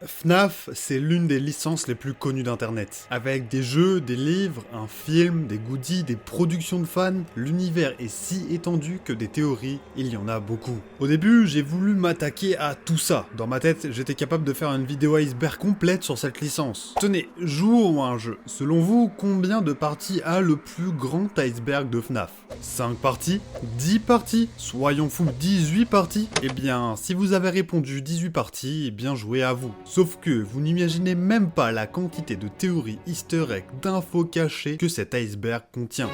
FNAF, c'est l'une des licences les plus connues d'internet. Avec des jeux, des livres, un film, des goodies, des productions de fans, l'univers est si étendu que des théories, il y en a beaucoup. Au début, j'ai voulu m'attaquer à tout ça. Dans ma tête, j'étais capable de faire une vidéo iceberg complète sur cette licence. Tenez, jouons à un jeu. Selon vous, combien de parties a le plus grand iceberg de FNAF? 5 parties? 10 parties? Soyons fous, 18 parties? Eh bien, si vous avez répondu 18 parties, bien joué à vous. Sauf que vous n'imaginez même pas la quantité de théories, easter eggs, d'infos cachées que cet iceberg contient.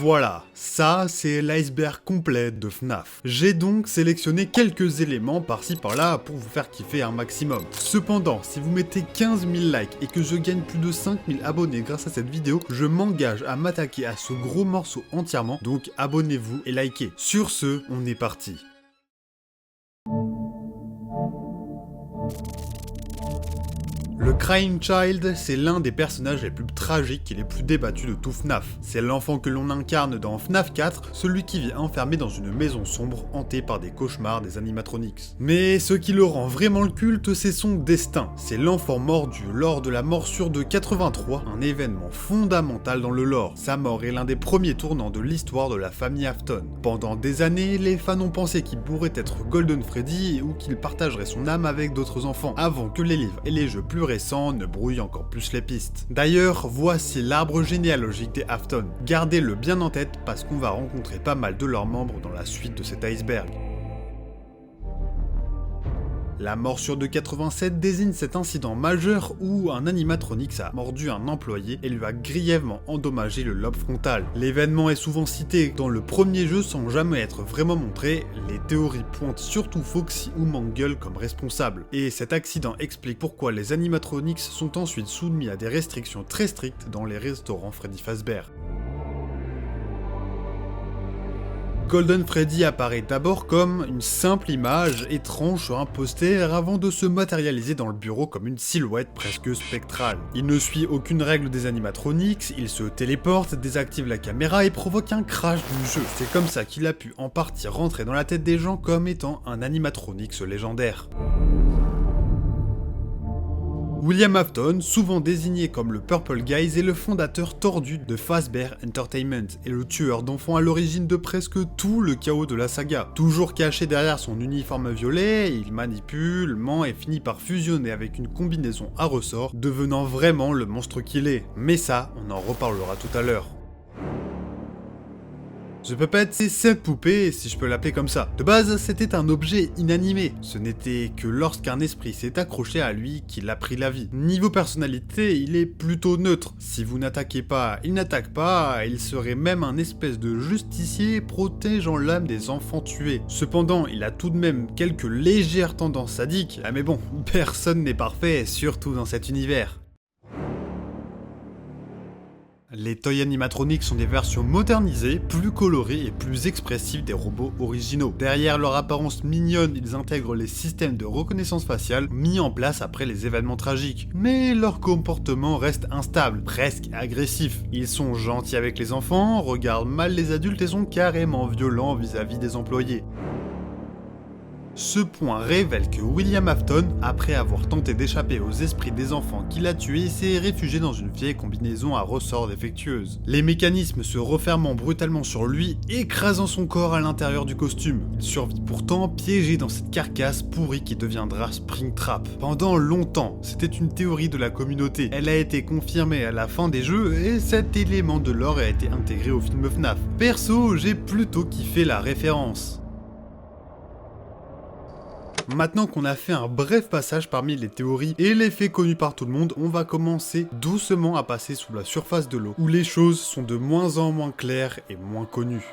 Voilà, ça c'est l'iceberg complet de FNAF. J'ai donc sélectionné quelques éléments par-ci par-là pour vous faire kiffer un maximum. Cependant, si vous mettez 15 000 likes et que je gagne plus de 5 000 abonnés grâce à cette vidéo, je m'engage à m'attaquer à ce gros morceau entièrement, donc abonnez-vous et likez. Sur ce, on est parti. Le Crying Child, c'est l'un des personnages les plus tragiques et les plus débattus de tout FNAF. C'est l'enfant que l'on incarne dans FNAF 4, celui qui vit enfermé dans une maison sombre hantée par des cauchemars des animatronics. Mais ce qui le rend vraiment le culte, c'est son destin. C'est l'enfant mordu lors de la morsure de 83, un événement fondamental dans le lore. Sa mort est l'un des premiers tournants de l'histoire de la famille Afton. Pendant des années, les fans ont pensé qu'il pourrait être Golden Freddy ou qu'il partagerait son âme avec d'autres enfants, avant que les livres et les jeux plus récents ne brouille encore plus les pistes. D'ailleurs, voici l'arbre généalogique des Afton. Gardez-le bien en tête parce qu'on va rencontrer pas mal de leurs membres dans la suite de cet iceberg. La morsure de 87 désigne cet incident majeur où un animatronics a mordu un employé et lui a grièvement endommagé le lobe frontal. L'événement est souvent cité dans le premier jeu sans jamais être vraiment montré, les théories pointent surtout Foxy ou Mangle comme responsables. Et cet accident explique pourquoi les animatronics sont ensuite soumis à des restrictions très strictes dans les restaurants Freddy Fazbear. Golden Freddy apparaît d'abord comme une simple image étrange sur un poster avant de se matérialiser dans le bureau comme une silhouette presque spectrale. Il ne suit aucune règle des animatronics, il se téléporte, désactive la caméra et provoque un crash du jeu. C'est comme ça qu'il a pu en partie rentrer dans la tête des gens comme étant un animatronics légendaire. William Afton, souvent désigné comme le Purple Guys, est le fondateur tordu de Fazbear Entertainment et le tueur d'enfants à l'origine de presque tout le chaos de la saga. Toujours caché derrière son uniforme violet, il manipule, ment et finit par fusionner avec une combinaison à ressort, devenant vraiment le monstre qu'il est. Mais ça, on en reparlera tout à l'heure. The Puppet, c'est cette poupée, si je peux l'appeler comme ça. De base, c'était un objet inanimé. Ce n'était que lorsqu'un esprit s'est accroché à lui qu'il a pris la vie. Niveau personnalité, il est plutôt neutre. Si vous n'attaquez pas, il n'attaque pas, il serait même un espèce de justicier protégeant l'âme des enfants tués. Cependant, il a tout de même quelques légères tendances sadiques. Ah mais bon, personne n'est parfait, surtout dans cet univers. Les Toy Animatronics sont des versions modernisées, plus colorées et plus expressives des robots originaux. Derrière leur apparence mignonne, ils intègrent les systèmes de reconnaissance faciale mis en place après les événements tragiques. Mais leur comportement reste instable, presque agressif. Ils sont gentils avec les enfants, regardent mal les adultes et sont carrément violents vis-à-vis des employés. Ce point révèle que William Afton, après avoir tenté d'échapper aux esprits des enfants qu'il a tués, s'est réfugié dans une vieille combinaison à ressorts défectueuse. Les mécanismes se refermant brutalement sur lui, écrasant son corps à l'intérieur du costume. Il survit pourtant piégé dans cette carcasse pourrie qui deviendra Springtrap. Pendant longtemps, c'était une théorie de la communauté. Elle a été confirmée à la fin des jeux et cet élément de lore a été intégré au film FNAF. Perso, j'ai plutôt kiffé la référence. Maintenant qu'on a fait un bref passage parmi les théories et les faits connus par tout le monde, on va commencer doucement à passer sous la surface de l'eau, où les choses sont de moins en moins claires et moins connues.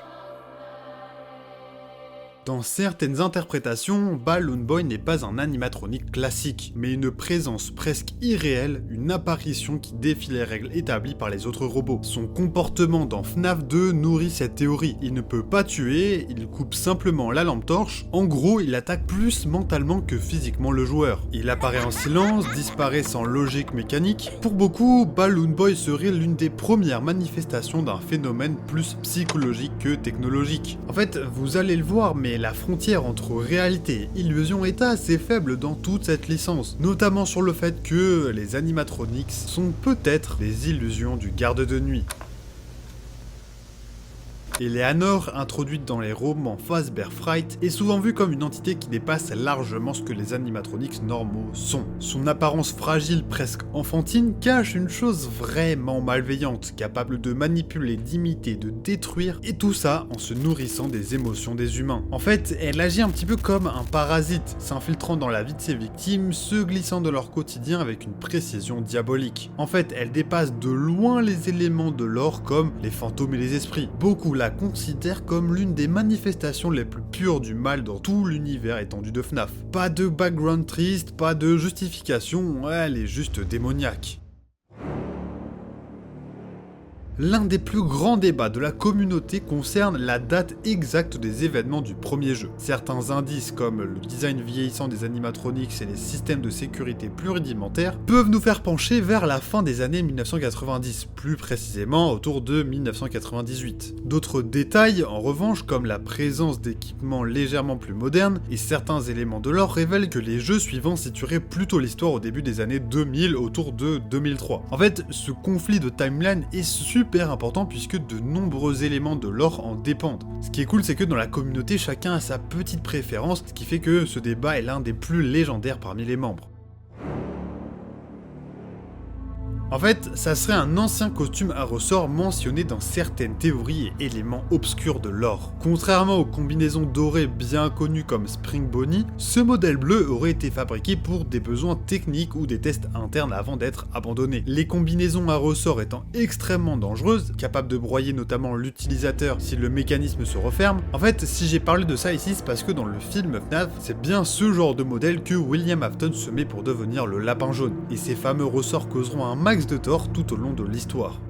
Dans certaines interprétations, Balloon Boy n'est pas un animatronique classique, mais une présence presque irréelle, une apparition qui défie les règles établies par les autres robots. Son comportement dans FNAF 2 nourrit cette théorie. Il ne peut pas tuer, il coupe simplement la lampe torche, en gros il attaque plus mentalement que physiquement le joueur. Il apparaît en silence, disparaît sans logique mécanique. Pour beaucoup, Balloon Boy serait l'une des premières manifestations d'un phénomène plus psychologique que technologique. En fait, vous allez le voir, mais la frontière entre réalité et illusion est assez faible dans toute cette licence, notamment sur le fait que les animatronics sont peut-être des illusions du garde de nuit. Eleanor, introduite dans les romans Fazbear Fright, est souvent vue comme une entité qui dépasse largement ce que les animatronics normaux sont. Son apparence fragile, presque enfantine, cache une chose vraiment malveillante, capable de manipuler, d'imiter, de détruire, et tout ça en se nourrissant des émotions des humains. En fait, elle agit un petit peu comme un parasite, s'infiltrant dans la vie de ses victimes, se glissant de leur quotidien avec une précision diabolique. En fait, elle dépasse de loin les éléments de l'or comme les fantômes et les esprits. Beaucoup la considère comme l'une des manifestations les plus pures du mal dans tout l'univers étendu de FNAF. Pas de background triste, pas de justification, elle est juste démoniaque. L'un des plus grands débats de la communauté concerne la date exacte des événements du premier jeu. Certains indices comme le design vieillissant des animatronics et les systèmes de sécurité plus rudimentaires peuvent nous faire pencher vers la fin des années 1990, plus précisément autour de 1998. D'autres détails, en revanche, comme la présence d'équipements légèrement plus modernes et certains éléments de lore révèlent que les jeux suivants situeraient plutôt l'histoire au début des années 2000 autour de 2003. En fait, ce conflit de timeline est super important puisque de nombreux éléments de lore en dépendent. Ce qui est cool, c'est que dans la communauté, chacun a sa petite préférence, ce qui fait que ce débat est l'un des plus légendaires parmi les membres. En fait, ça serait un ancien costume à ressort mentionné dans certaines théories et éléments obscurs de lore. Contrairement aux combinaisons dorées bien connues comme Spring Bonnie, ce modèle bleu aurait été fabriqué pour des besoins techniques ou des tests internes avant d'être abandonné. Les combinaisons à ressort étant extrêmement dangereuses, capables de broyer notamment l'utilisateur si le mécanisme se referme. En fait, si j'ai parlé de ça ici, c'est parce que dans le film FNAF, c'est bien ce genre de modèle que William Afton se met pour devenir le lapin jaune. Et ces fameux ressorts causeront un max de tort tout au long de l'histoire.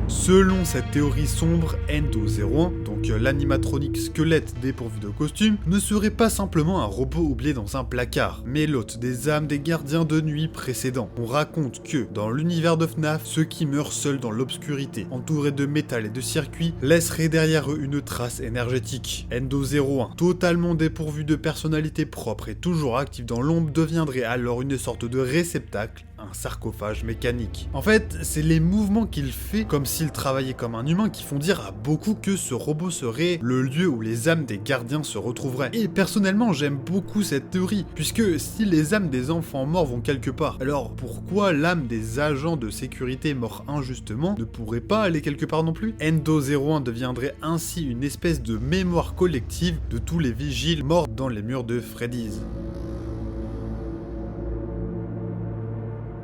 Selon cette théorie sombre, Endo-01, donc l'animatronique squelette dépourvu de costume, ne serait pas simplement un robot oublié dans un placard, mais l'hôte des âmes des gardiens de nuit précédents. On raconte que, dans l'univers de FNAF, ceux qui meurent seuls dans l'obscurité, entourés de métal et de circuits, laisseraient derrière eux une trace énergétique. Endo-01, totalement dépourvu de personnalité propre et toujours actif dans l'ombre, deviendrait alors une sorte de réceptacle, un sarcophage mécanique. En fait, c'est les mouvements qu'il fait, comme s'il travaillait comme un humain, qui font dire à beaucoup que ce robot serait le lieu où les âmes des gardiens se retrouveraient. Et personnellement, j'aime beaucoup cette théorie, puisque si les âmes des enfants morts vont quelque part, alors pourquoi l'âme des agents de sécurité morts injustement ne pourrait pas aller quelque part non plus? Endo-01 deviendrait ainsi une espèce de mémoire collective de tous les vigiles morts dans les murs de Freddy's.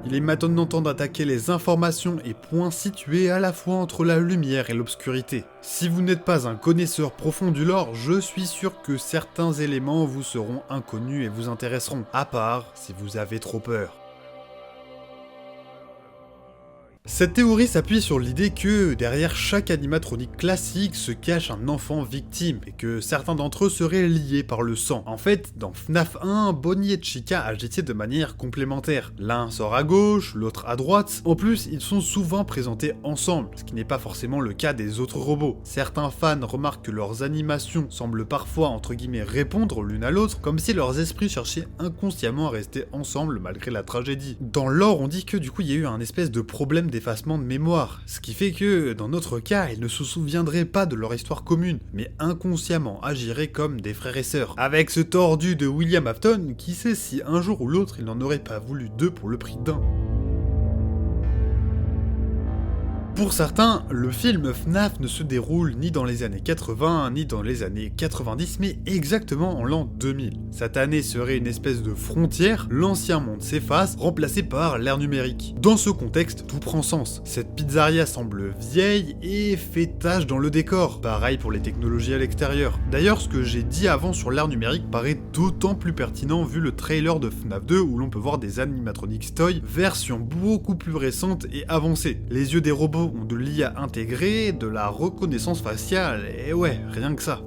Il est maintenant temps d'attaquer les informations et points situés à la fois entre la lumière et l'obscurité. Si vous n'êtes pas un connaisseur profond du lore, je suis sûr que certains éléments vous seront inconnus et vous intéresseront, à part si vous avez trop peur. Cette théorie s'appuie sur l'idée que derrière chaque animatronique classique se cache un enfant victime et que certains d'entre eux seraient liés par le sang. En fait, dans FNAF 1, Bonnie et Chica agissaient de manière complémentaire. L'un sort à gauche, l'autre à droite. En plus, ils sont souvent présentés ensemble, ce qui n'est pas forcément le cas des autres robots. Certains fans remarquent que leurs animations semblent parfois entre guillemets répondre l'une à l'autre, comme si leurs esprits cherchaient inconsciemment à rester ensemble malgré la tragédie. Dans l'or, on dit que du coup il y a eu un espèce de problème d'effacement de mémoire, ce qui fait que, dans notre cas, ils ne se souviendraient pas de leur histoire commune, mais inconsciemment agiraient comme des frères et sœurs. Avec ce tordu de William Afton, qui sait si un jour ou l'autre il n'en aurait pas voulu deux pour le prix d'un. Pour certains, le film FNAF ne se déroule ni dans les années 80 ni dans les années 90, mais exactement en l'an 2000. Cette année serait une espèce de frontière, l'ancien monde s'efface, remplacé par l'ère numérique. Dans ce contexte, tout prend sens. Cette pizzeria semble vieille et fait tache dans le décor. Pareil pour les technologies à l'extérieur. D'ailleurs, ce que j'ai dit avant sur l'ère numérique paraît d'autant plus pertinent vu le trailer de FNAF 2 où l'on peut voir des animatronics toy, version beaucoup plus récente et avancée. Les yeux des robots ont de l'IA intégrée, de la reconnaissance faciale, et ouais, rien que ça.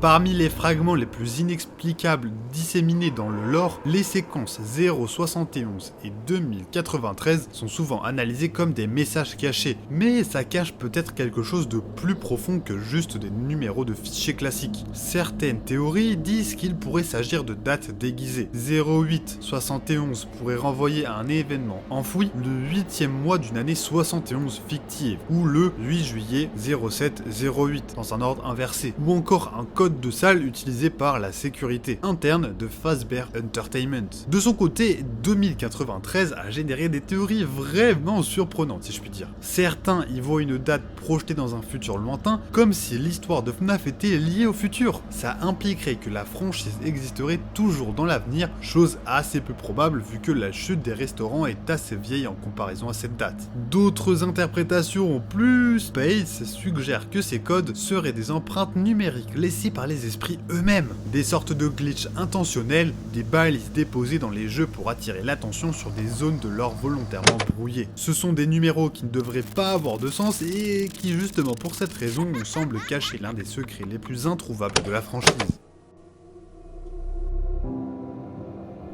Parmi les fragments les plus inexplicables disséminés dans le lore, les séquences 071 et 2093 sont souvent analysées comme des messages cachés, mais ça cache peut-être quelque chose de plus profond que juste des numéros de fichiers classiques. Certaines théories disent qu'il pourrait s'agir de dates déguisées. 0871 pourrait renvoyer à un événement enfoui, le 8e mois d'une année 71 fictive, ou le 8 juillet 0708 dans un ordre inversé, ou encore un code de salle utilisé par la sécurité interne de Fazbear Entertainment. De son côté, 2093 a généré des théories vraiment surprenantes si je puis dire. Certains y voient une date projetée dans un futur lointain, comme si l'histoire de FNAF était liée au futur. Ça impliquerait que la franchise existerait toujours dans l'avenir, chose assez peu probable vu que la chute des restaurants est assez vieille en comparaison à cette date. D'autres interprétations plus space suggèrent que ces codes seraient des empreintes numériques laissées par les esprits eux-mêmes, des sortes de glitches intentionnels, des balises déposées dans les jeux pour attirer l'attention sur des zones de lore volontairement brouillées. Ce sont des numéros qui ne devraient pas avoir de sens et qui justement pour cette raison semblent cacher l'un des secrets les plus introuvables de la franchise.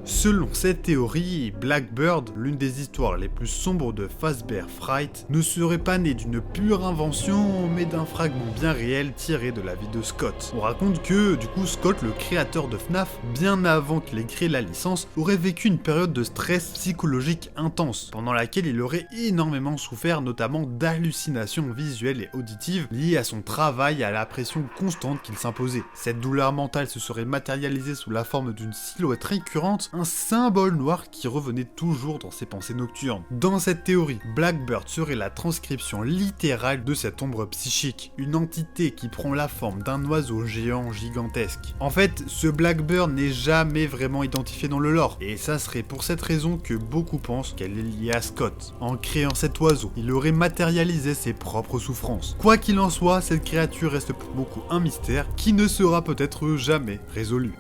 Selon cette théorie, Blackbird, l'une des histoires les plus sombres de Fazbear Fright, ne serait pas née d'une pure invention, mais d'un fragment bien réel tiré de la vie de Scott. On raconte que, du coup, Scott, le créateur de FNAF, bien avant qu'il ait créé la licence, aurait vécu une période de stress psychologique intense, pendant laquelle il aurait énormément souffert notamment d'hallucinations visuelles et auditives liées à son travail et à la pression constante qu'il s'imposait. Cette douleur mentale se serait matérialisée sous la forme d'une silhouette récurrente, un symbole noir qui revenait toujours dans ses pensées nocturnes. Dans cette théorie, Blackbird serait la transcription littérale de cette ombre psychique, une entité qui prend la forme d'un oiseau géant gigantesque. En fait, ce Blackbird n'est jamais vraiment identifié dans le lore, et ça serait pour cette raison que beaucoup pensent qu'elle est liée à Scott. En créant cet oiseau, il aurait matérialisé ses propres souffrances. Quoi qu'il en soit, cette créature reste pour beaucoup un mystère qui ne sera peut-être jamais résolu.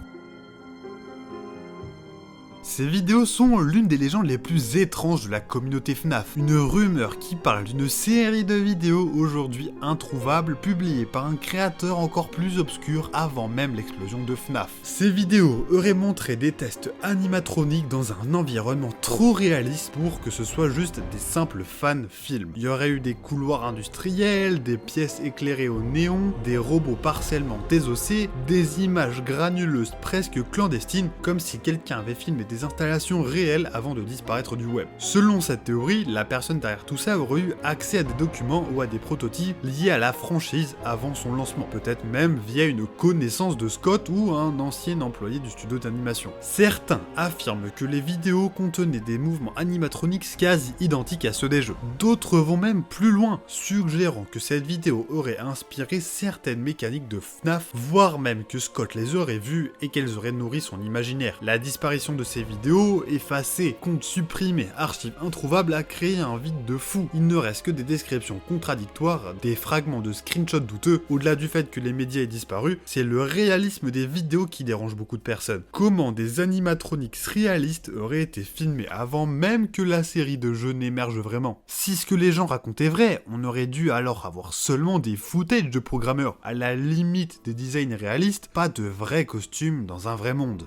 Ces vidéos sont l'une des légendes les plus étranges de la communauté FNAF, une rumeur qui parle d'une série de vidéos aujourd'hui introuvables publiées par un créateur encore plus obscur avant même l'explosion de FNAF. Ces vidéos auraient montré des tests animatroniques dans un environnement trop réaliste pour que ce soit juste des simples fan-films. Il y aurait eu des couloirs industriels, des pièces éclairées au néon, des robots partiellement désossés, des images granuleuses presque clandestines, comme si quelqu'un avait filmé des installations réelles avant de disparaître du web. Selon cette théorie, la personne derrière tout ça aurait eu accès à des documents ou à des prototypes liés à la franchise avant son lancement, peut-être même via une connaissance de Scott ou un ancien employé du studio d'animation. Certains affirment que les vidéos contenaient des mouvements animatroniques quasi identiques à ceux des jeux. D'autres vont même plus loin, suggérant que cette vidéo aurait inspiré certaines mécaniques de FNAF, voire même que Scott les aurait vues et qu'elles auraient nourri son imaginaire. La disparition de ces vidéos, effacées, comptes supprimés, archives introuvables a créé un vide de fou. Il ne reste que des descriptions contradictoires, des fragments de screenshots douteux. Au-delà du fait que les médias aient disparu, c'est le réalisme des vidéos qui dérange beaucoup de personnes. Comment des animatronics réalistes auraient été filmés avant même que la série de jeux n'émerge vraiment? Si ce que les gens racontaient est vrai, on aurait dû alors avoir seulement des footage de programmeurs, à la limite des designs réalistes, pas de vrais costumes dans un vrai monde.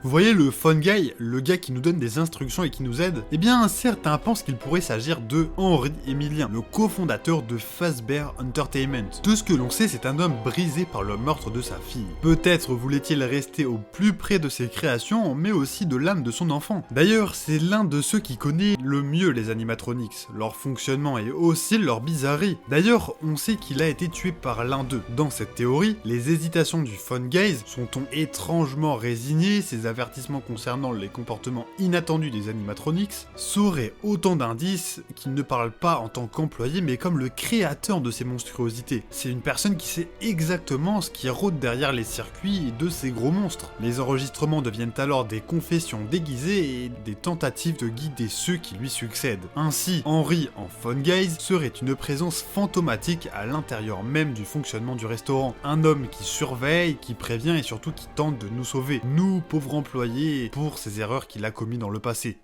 Vous voyez le fun guy, le gars qui nous donne des instructions et qui nous aide? Eh bien, certains pensent qu'il pourrait s'agir de Henry Emilien, le cofondateur de Fazbear Entertainment. De ce que l'on sait, c'est un homme brisé par le meurtre de sa fille. Peut-être voulait-il rester au plus près de ses créations, mais aussi de l'âme de son enfant. D'ailleurs, c'est l'un de ceux qui connaît le mieux les animatronics, leur fonctionnement et aussi leur bizarrerie. D'ailleurs, on sait qu'il a été tué par l'un d'eux. Dans cette théorie, les hésitations du fun guy sont étrangement résignées, ses avertissements concernant les comportements inattendus des animatronics, saurait autant d'indices qu'il ne parle pas en tant qu'employé mais comme le créateur de ces monstruosités. C'est une personne qui sait exactement ce qui rôde derrière les circuits de ces gros monstres. Les enregistrements deviennent alors des confessions déguisées et des tentatives de guider ceux qui lui succèdent. Ainsi, Henry en Fungaze serait une présence fantomatique à l'intérieur même du fonctionnement du restaurant. Un homme qui surveille, qui prévient et surtout qui tente de nous sauver, nous pauvres employés, pour ces erreurs qu'il a commises dans le passé.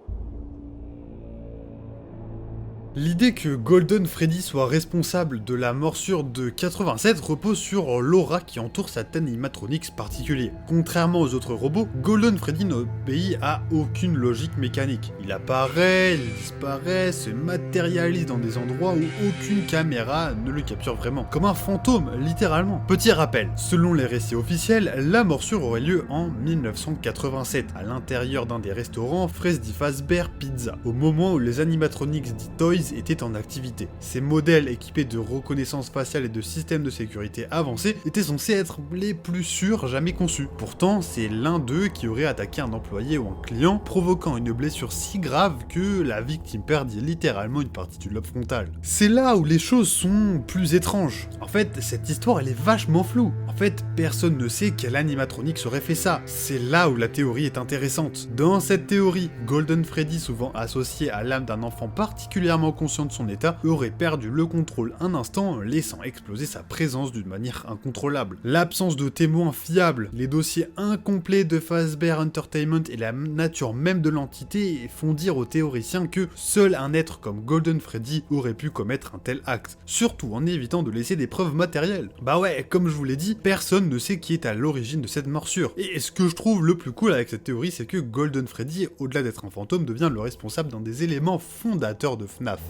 L'idée que Golden Freddy soit responsable de la morsure de 87 repose sur l'aura qui entoure cet animatronics particulier. Contrairement aux autres robots, Golden Freddy n'obéit à aucune logique mécanique. Il apparaît, il disparaît, se matérialise dans des endroits où aucune caméra ne le capture vraiment. Comme un fantôme, littéralement. Petit rappel, selon les récits officiels, la morsure aurait lieu en 1987, à l'intérieur d'un des restaurants Freddy Fazbear Pizza, au moment où les animatronics dits Toys étaient en activité. Ces modèles équipés de reconnaissance faciale et de systèmes de sécurité avancés étaient censés être les plus sûrs jamais conçus. Pourtant, c'est l'un d'eux qui aurait attaqué un employé ou un client, provoquant une blessure si grave que la victime perdit littéralement une partie du lobe frontal. C'est là où les choses sont plus étranges. En fait, cette histoire elle est vachement floue. En fait, personne ne sait quel animatronique aurait fait ça. C'est là où la théorie est intéressante. Dans cette théorie, Golden Freddy, souvent associé à l'âme d'un enfant particulièrement conscient de son état, aurait perdu le contrôle un instant, laissant exploser sa présence d'une manière incontrôlable. L'absence de témoins fiables, les dossiers incomplets de Fazbear Entertainment et la nature même de l'entité font dire aux théoriciens que seul un être comme Golden Freddy aurait pu commettre un tel acte, surtout en évitant de laisser des preuves matérielles. Bah ouais, comme je vous l'ai dit, personne ne sait qui est à l'origine de cette morsure. Et ce que je trouve le plus cool avec cette théorie, c'est que Golden Freddy, au-delà d'être un fantôme, devient le responsable d'un des éléments fondateurs de FNAF.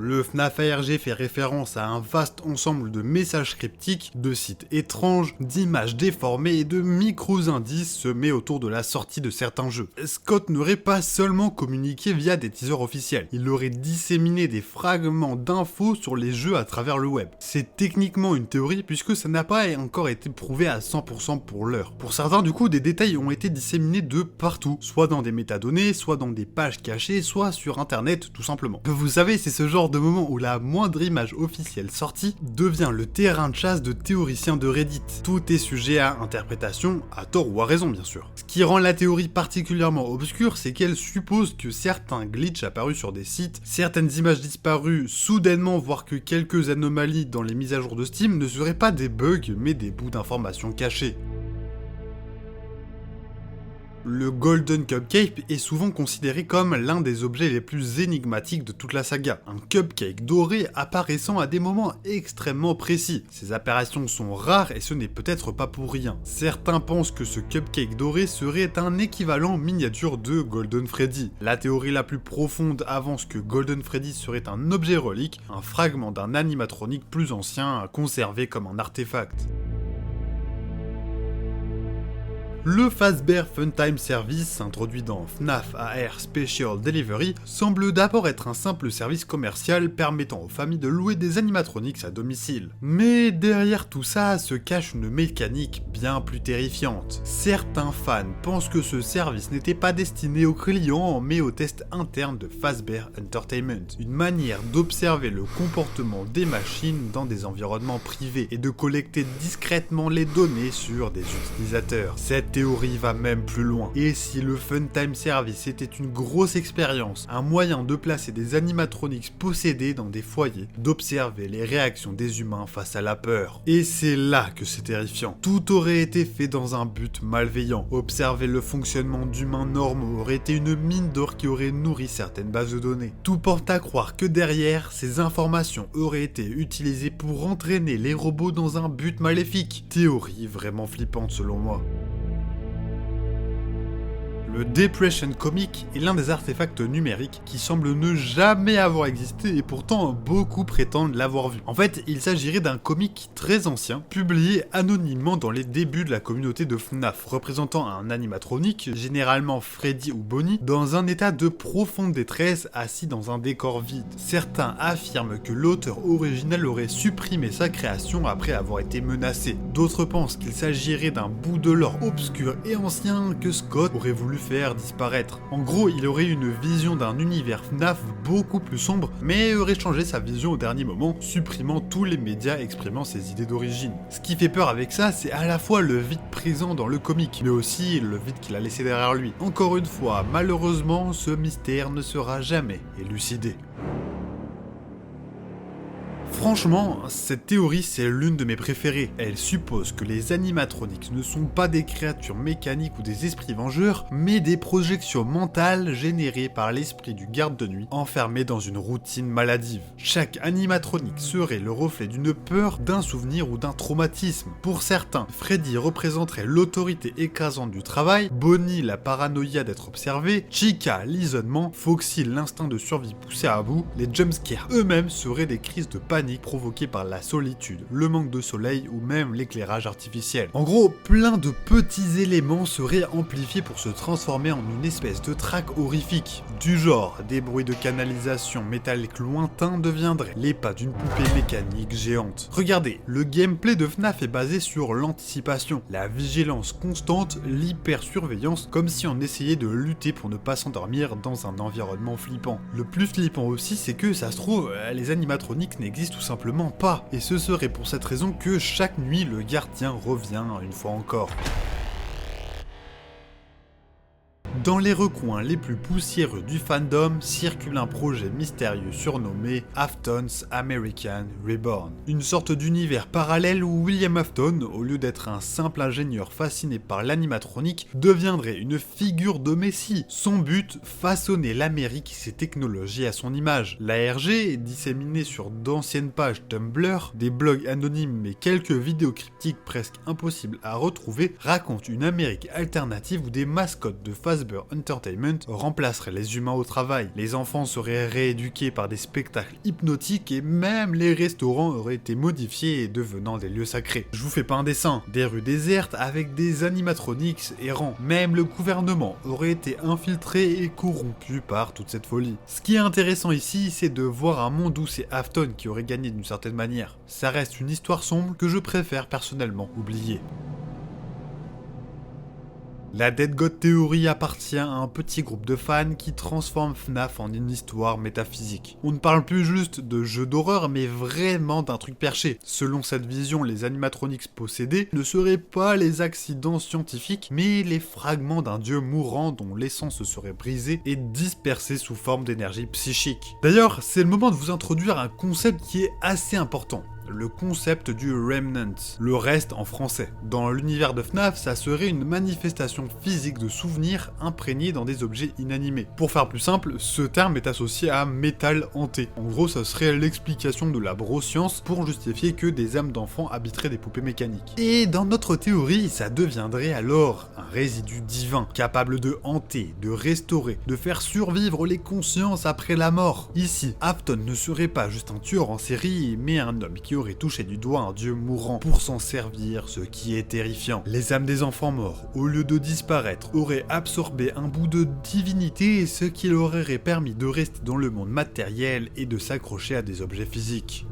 Le FNAF ARG fait référence à un vaste ensemble de messages cryptiques, de sites étranges, d'images déformées et de micro-indices semés autour de la sortie de certains jeux. Scott n'aurait pas seulement communiqué via des teasers officiels, il aurait disséminé des fragments d'infos sur les jeux à travers le web. C'est techniquement une théorie puisque ça n'a pas encore été prouvé à 100% pour l'heure. Pour certains du coup, des détails ont été disséminés de partout, soit dans des métadonnées, soit dans des pages cachées, soit sur internet tout simplement. Vous savez, c'est ce genre de moment où la moindre image officielle sortie devient le terrain de chasse de théoriciens de Reddit. Tout est sujet à interprétation, à tort ou à raison bien sûr. Ce qui rend la théorie particulièrement obscure, c'est qu'elle suppose que certains glitches apparus sur des sites, certaines images disparues soudainement, voire que quelques anomalies dans les mises à jour de Steam ne seraient pas des bugs mais des bouts d'informations cachés. Le Golden Cupcake est souvent considéré comme l'un des objets les plus énigmatiques de toute la saga, un cupcake doré apparaissant à des moments extrêmement précis. Ces apparitions sont rares et ce n'est peut-être pas pour rien. Certains pensent que ce cupcake doré serait un équivalent miniature de Golden Freddy. La théorie la plus profonde avance que Golden Freddy serait un objet relique, un fragment d'un animatronique plus ancien conservé comme un artefact. Le Fazbear Funtime Service, introduit dans FNAF AR Special Delivery, semble d'abord être un simple service commercial permettant aux familles de louer des animatronics à domicile. Mais derrière tout ça se cache une mécanique bien plus terrifiante. Certains fans pensent que ce service n'était pas destiné aux clients mais aux tests internes de Fazbear Entertainment, une manière d'observer le comportement des machines dans des environnements privés et de collecter discrètement les données sur des utilisateurs. Cette théorie va même plus loin. Et si le Funtime Service était une grosse expérience, un moyen de placer des animatronics possédés dans des foyers, d'observer les réactions des humains face à la peur. Et c'est là que c'est terrifiant. Tout aurait été fait dans un but malveillant. Observer le fonctionnement d'humains normaux aurait été une mine d'or qui aurait nourri certaines bases de données. Tout porte à croire que derrière, ces informations auraient été utilisées pour entraîner les robots dans un but maléfique. Théorie vraiment flippante selon moi. Le Depression Comic est l'un des artefacts numériques qui semblent ne jamais avoir existé et pourtant beaucoup prétendent l'avoir vu. En fait, il s'agirait d'un comic très ancien, publié anonymement dans les débuts de la communauté de FNAF, représentant un animatronique, généralement Freddy ou Bonnie, dans un état de profonde détresse assis dans un décor vide. Certains affirment que l'auteur original aurait supprimé sa création après avoir été menacé. D'autres pensent qu'il s'agirait d'un bout de lore obscur et ancien que Scott aurait voulu faire disparaître. En gros, il aurait une vision d'un univers FNAF beaucoup plus sombre, mais aurait changé sa vision au dernier moment, supprimant tous les médias exprimant ses idées d'origine. Ce qui fait peur avec ça, c'est à la fois le vide présent dans le comic, mais aussi le vide qu'il a laissé derrière lui. Encore une fois, malheureusement, ce mystère ne sera jamais élucidé. Franchement, cette théorie c'est l'une de mes préférées. Elle suppose que les animatronics ne sont pas des créatures mécaniques ou des esprits vengeurs, mais des projections mentales générées par l'esprit du garde de nuit, enfermé dans une routine maladive. Chaque animatronique serait le reflet d'une peur, d'un souvenir ou d'un traumatisme. Pour certains, Freddy représenterait l'autorité écrasante du travail, Bonnie la paranoïa d'être observée, Chica l'isolement, Foxy l'instinct de survie poussé à bout, les jumpscares eux-mêmes seraient des crises de panique provoquée par la solitude, le manque de soleil ou même l'éclairage artificiel. En gros, plein de petits éléments seraient amplifiés pour se transformer en une espèce de traque horrifique. Du genre, des bruits de canalisation métallique lointains deviendraient les pas d'une poupée mécanique géante. Regardez, le gameplay de FNAF est basé sur l'anticipation, la vigilance constante, l'hypersurveillance, comme si on essayait de lutter pour ne pas s'endormir dans un environnement flippant. Le plus flippant aussi, c'est que ça se trouve, les animatroniques n'existent tout simplement pas, et ce serait pour cette raison que chaque nuit le gardien revient une fois encore. Dans les recoins les plus poussiéreux du fandom circule un projet mystérieux surnommé Afton's American Reborn. Une sorte d'univers parallèle où William Afton, au lieu d'être un simple ingénieur fasciné par l'animatronique, deviendrait une figure de messie. Son but, façonner l'Amérique et ses technologies à son image. L'ARG, disséminée sur d'anciennes pages Tumblr, des blogs anonymes et quelques vidéos cryptiques presque impossibles à retrouver, raconte une Amérique alternative où des mascottes de Fazbear Entertainment remplaceraient les humains au travail. Les enfants seraient rééduqués par des spectacles hypnotiques et même les restaurants auraient été modifiés devenant des lieux sacrés. Je vous fais pas un dessin, des rues désertes avec des animatronics errants. Même le gouvernement aurait été infiltré et corrompu par toute cette folie. Ce qui est intéressant ici, c'est de voir un monde où c'est Afton qui aurait gagné d'une certaine manière. Ça reste une histoire sombre que je préfère personnellement oublier. La Dead God Theory appartient à un petit groupe de fans qui transforme FNAF en une histoire métaphysique. On ne parle plus juste de jeux d'horreur, mais vraiment d'un truc perché. Selon cette vision, les animatronics possédés ne seraient pas les accidents scientifiques, mais les fragments d'un dieu mourant dont l'essence serait brisée et dispersée sous forme d'énergie psychique. D'ailleurs, c'est le moment de vous introduire un concept qui est assez important. Le concept du Remnant, le reste en français. Dans l'univers de FNAF, ça serait une manifestation physique de souvenirs imprégnés dans des objets inanimés. Pour faire plus simple, ce terme est associé à métal hanté. En gros, ça serait l'explication de la broscience pour justifier que des âmes d'enfants habiteraient des poupées mécaniques. Et dans notre théorie, ça deviendrait alors un résidu divin, capable de hanter, de restaurer, de faire survivre les consciences après la mort. Ici, Afton ne serait pas juste un tueur en série, mais un homme qui aurait touché du doigt un dieu mourant pour s'en servir, ce qui est terrifiant. Les âmes des enfants morts, au lieu de disparaître, auraient absorbé un bout de divinité, ce qui leur aurait permis de rester dans le monde matériel et de s'accrocher à des objets physiques.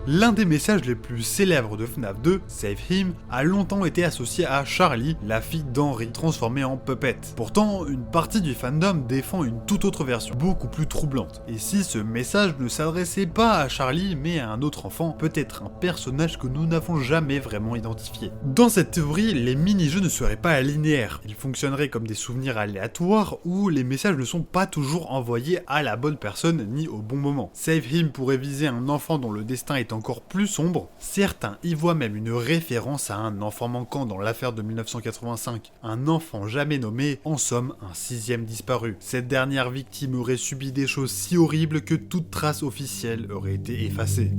L'un des messages les plus célèbres de FNAF 2, Save Him, a longtemps été associé à Charlie, la fille d'Henry, transformée en puppet. Pourtant, une partie du fandom défend une toute autre version, beaucoup plus troublante. Et si ce message ne s'adressait pas à Charlie, mais à un autre enfant, peut-être un personnage que nous n'avons jamais vraiment identifié. Dans cette théorie, les mini-jeux ne seraient pas linéaires. Ils fonctionneraient comme des souvenirs aléatoires, où les messages ne sont pas toujours envoyés à la bonne personne, ni au bon moment. Save Him pourrait viser un enfant dont le destin est encore plus sombre. Certains y voient même une référence à un enfant manquant dans l'affaire de 1985, un enfant jamais nommé, en somme un sixième disparu. Cette dernière victime aurait subi des choses si horribles que toute trace officielle aurait été effacée.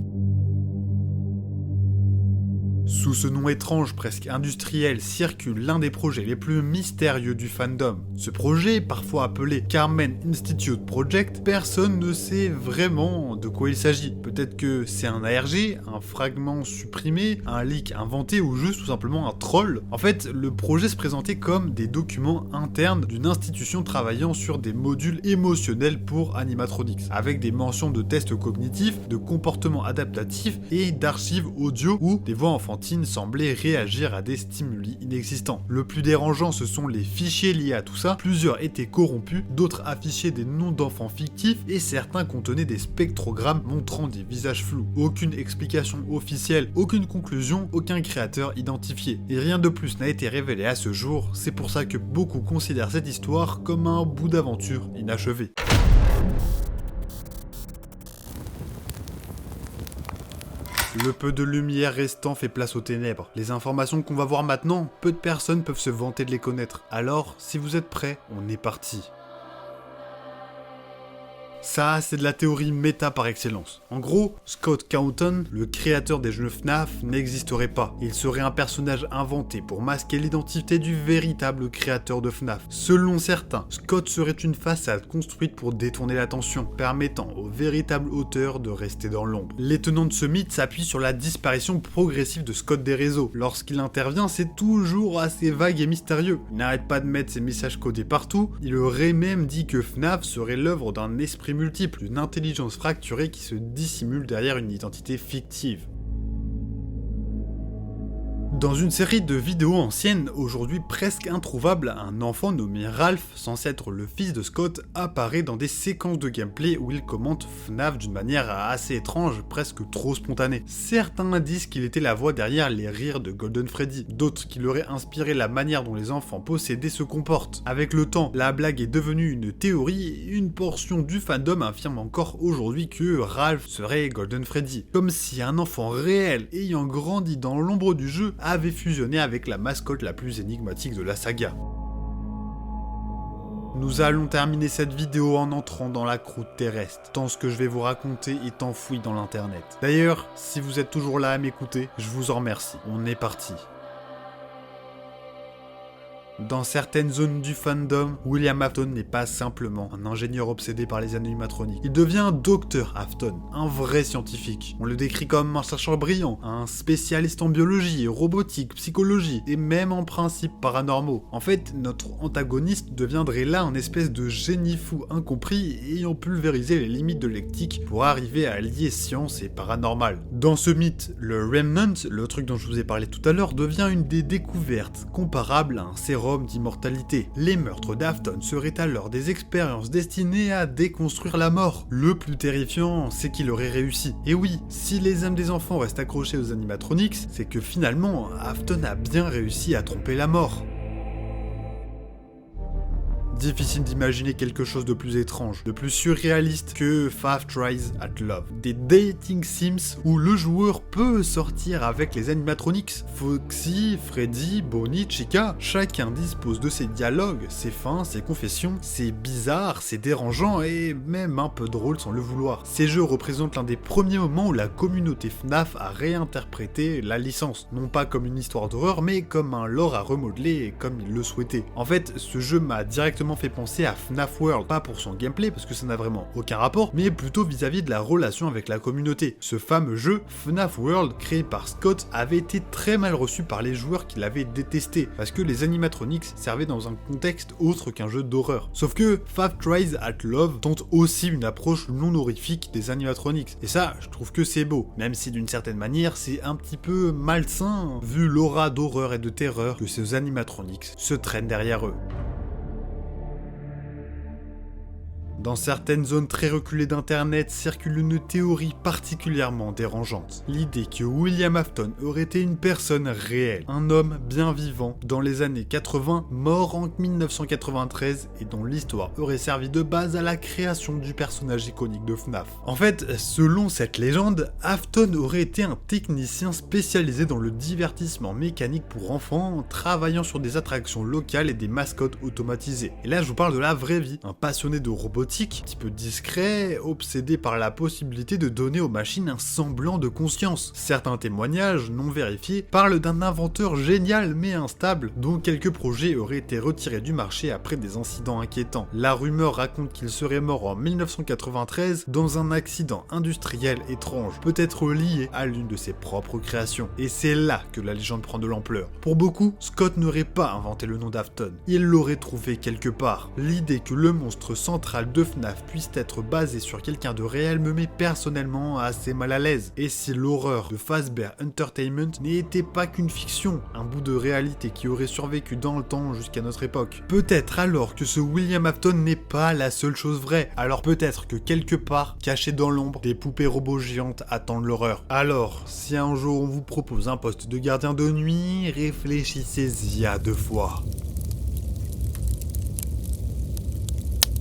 Sous ce nom étrange, presque industriel, circule l'un des projets les plus mystérieux du fandom. Ce projet, parfois appelé Carmen Institute Project, personne ne sait vraiment de quoi il s'agit. Peut-être que c'est un ARG, un fragment supprimé, un leak inventé ou juste tout simplement un troll. En fait, le projet se présentait comme des documents internes d'une institution travaillant sur des modules émotionnels pour animatronics, avec des mentions de tests cognitifs, de comportements adaptatifs et d'archives audio où des voix enfantines semblaient réagir à des stimuli inexistants. Le plus dérangeant, ce sont les fichiers liés à tout ça. Plusieurs étaient corrompus, d'autres affichaient des noms d'enfants fictifs et certains contenaient des spectrogrammes montrant des visages flous. Aucune explication officielle, aucune conclusion, aucun créateur identifié. Et rien de plus n'a été révélé à ce jour, c'est pour ça que beaucoup considèrent cette histoire comme un bout d'aventure inachevé. Le peu de lumière restant fait place aux ténèbres. Les informations qu'on va voir maintenant, peu de personnes peuvent se vanter de les connaître. Alors, si vous êtes prêts, on est parti. Ça, c'est de la théorie méta par excellence. En gros, Scott Cawthon, le créateur des jeux FNAF, n'existerait pas. Il serait un personnage inventé pour masquer l'identité du véritable créateur de FNAF. Selon certains, Scott serait une façade construite pour détourner l'attention, permettant au véritable auteur de rester dans l'ombre. Les tenants de ce mythe s'appuient sur la disparition progressive de Scott des réseaux. Lorsqu'il intervient, c'est toujours assez vague et mystérieux. Il n'arrête pas de mettre ses messages codés partout. Il aurait même dit que FNAF serait l'œuvre d'un esprit multiple, d'une intelligence fracturée qui se dissimule derrière une identité fictive. Dans une série de vidéos anciennes, aujourd'hui presque introuvables, un enfant nommé Ralph, censé être le fils de Scott, apparaît dans des séquences de gameplay où il commente FNAF d'une manière assez étrange, presque trop spontanée. Certains disent qu'il était la voix derrière les rires de Golden Freddy, d'autres qu'il aurait inspiré la manière dont les enfants possédés se comportent. Avec le temps, la blague est devenue une théorie et une portion du fandom affirme encore aujourd'hui que Ralph serait Golden Freddy. Comme si un enfant réel ayant grandi dans l'ombre du jeu avait fusionné avec la mascotte la plus énigmatique de la saga. Nous allons terminer cette vidéo en entrant dans la croûte terrestre, tant ce que je vais vous raconter est enfoui dans l'internet. D'ailleurs, si vous êtes toujours là à m'écouter, je vous en remercie. On est parti. Dans certaines zones du fandom, William Afton n'est pas simplement un ingénieur obsédé par les animatroniques. Il devient Dr Afton, un vrai scientifique. On le décrit comme un chercheur brillant, un spécialiste en biologie, robotique, psychologie et même en principe paranormaux. En fait, notre antagoniste deviendrait là un espèce de génie fou incompris ayant pulvérisé les limites de l'éthique pour arriver à lier science et paranormal. Dans ce mythe, le Remnant, le truc dont je vous ai parlé tout à l'heure, devient une des découvertes comparables à un sérum d'immortalité. Les meurtres d'Afton seraient alors des expériences destinées à déconstruire la mort. Le plus terrifiant, c'est qu'il aurait réussi. Et oui, si les âmes des enfants restent accrochées aux animatronics, c'est que finalement, Afton a bien réussi à tromper la mort. Difficile d'imaginer quelque chose de plus étrange, de plus surréaliste que Five Tries at Love. Des dating sims où le joueur peut sortir avec les animatronics. Foxy, Freddy, Bonnie, Chica, chacun dispose de ses dialogues, ses fins, ses confessions. C'est bizarre, c'est dérangeant et même un peu drôle sans le vouloir. Ces jeux représentent l'un des premiers moments où la communauté FNAF a réinterprété la licence. Non pas comme une histoire d'horreur, mais comme un lore à remodeler comme il le souhaitait. En fait, ce jeu m'a directement fait penser à FNAF World, pas pour son gameplay parce que ça n'a vraiment aucun rapport, mais plutôt vis-à-vis de la relation avec la communauté. Ce fameux jeu, FNAF World, créé par Scott, avait été très mal reçu par les joueurs qui l'avaient détesté, parce que les animatronics servaient dans un contexte autre qu'un jeu d'horreur. Sauf que Five Tries at Love tente aussi une approche non horrifique des animatronics, et ça, je trouve que c'est beau, même si d'une certaine manière, c'est un petit peu malsain, vu l'aura d'horreur et de terreur que ces animatronics se traînent derrière eux. Dans certaines zones très reculées d'internet circule une théorie particulièrement dérangeante. L'idée que William Afton aurait été une personne réelle, un homme bien vivant dans les années 80, mort en 1993 et dont l'histoire aurait servi de base à la création du personnage iconique de FNAF. En fait, selon cette légende, Afton aurait été un technicien spécialisé dans le divertissement mécanique pour enfants, travaillant sur des attractions locales et des mascottes automatisées. Et là je vous parle de la vraie vie, un passionné de robotique chaotique, un petit peu discret, obsédé par la possibilité de donner aux machines un semblant de conscience. Certains témoignages, non vérifiés, parlent d'un inventeur génial mais instable, dont quelques projets auraient été retirés du marché après des incidents inquiétants. La rumeur raconte qu'il serait mort en 1993 dans un accident industriel étrange, peut-être lié à l'une de ses propres créations. Et c'est là que la légende prend de l'ampleur. Pour beaucoup, Scott n'aurait pas inventé le nom d'Afton, il l'aurait trouvé quelque part. L'idée que le monstre central de FNAF puisse être basé sur quelqu'un de réel me met personnellement assez mal à l'aise. Et si l'horreur de Fazbear Entertainment n'était pas qu'une fiction, un bout de réalité qui aurait survécu dans le temps jusqu'à notre époque. Peut-être alors que ce William Afton n'est pas la seule chose vraie, alors peut-être que quelque part, caché dans l'ombre, des poupées robots géantes attendent l'horreur. Alors, si un jour on vous propose un poste de gardien de nuit, réfléchissez-y à 2 fois.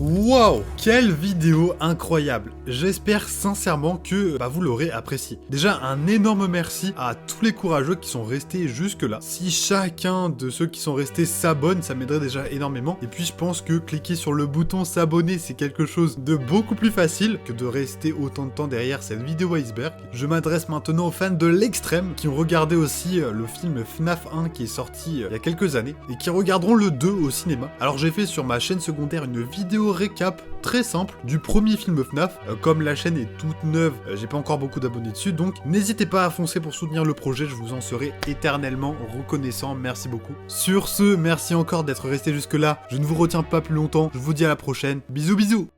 Wow, quelle vidéo incroyable. J'espère sincèrement que vous l'aurez apprécié. Déjà, un énorme merci à tous les courageux qui sont restés jusque là. Si chacun de ceux qui sont restés s'abonne, ça m'aiderait déjà énormément. Et puis je pense que cliquer sur le bouton s'abonner, c'est quelque chose de beaucoup plus facile que de rester autant de temps derrière cette vidéo iceberg. Je m'adresse maintenant aux fans de l'extrême qui ont regardé aussi le film FNAF 1 qui est sorti il y a quelques années et qui regarderont le 2 au cinéma. Alors j'ai fait sur ma chaîne secondaire une vidéo récap très simple du premier film FNAF. Comme la chaîne est toute neuve, j'ai pas encore beaucoup d'abonnés dessus, donc n'hésitez pas à foncer pour soutenir le projet, je vous en serai éternellement reconnaissant, merci beaucoup. Sur ce, merci encore d'être resté jusque là, je ne vous retiens pas plus longtemps, je vous dis à la prochaine, bisous bisous.